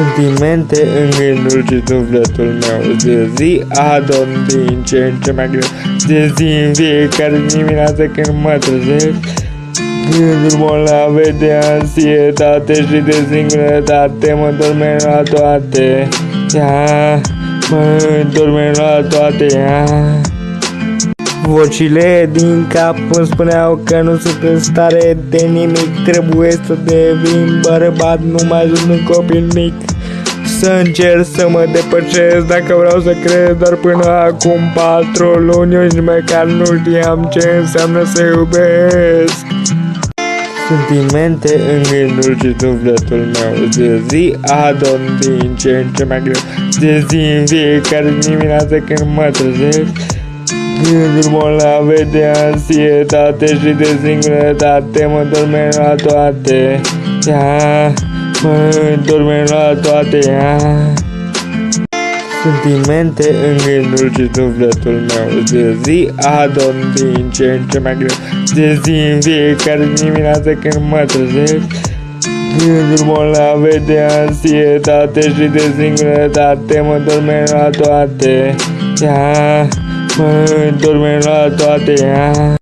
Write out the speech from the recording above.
Sentimente în gândul și sufletul meu. De zi adorm din ce în ce mai greu. De zi în fiecare dimineață când mă trezesc, gândul bolnave de ansietate și de singurătate mă dorme la toate. Mă dorme la toate. Vocile din cap îmi spuneau că nu sunt în stare de nimic. Trebuie să devin bărbat, nu mai sunt un copil mic. Să încerc să mă depășesc dacă vreau să cresc. Dar până acum 4 luni eu nici măcar nu știam ce înseamnă să iubesc. Sentimente în gândul și sufletul meu. De zi adorm din ce în ce mai greu. De zi în fiecare dimineață când mă trezesc, gânduri bolnave de ansietate și de singurătate mă dorme la toate. Mă dorme la toate. Sentimente în gândul și sufletul meu. De zi adorm din ce în ce mai greu. De zi în fiecare dimineață când mă trezesc, gânduri bolnave de ansietate și de singurătate mă dorme la toate. Mă dorme la toate.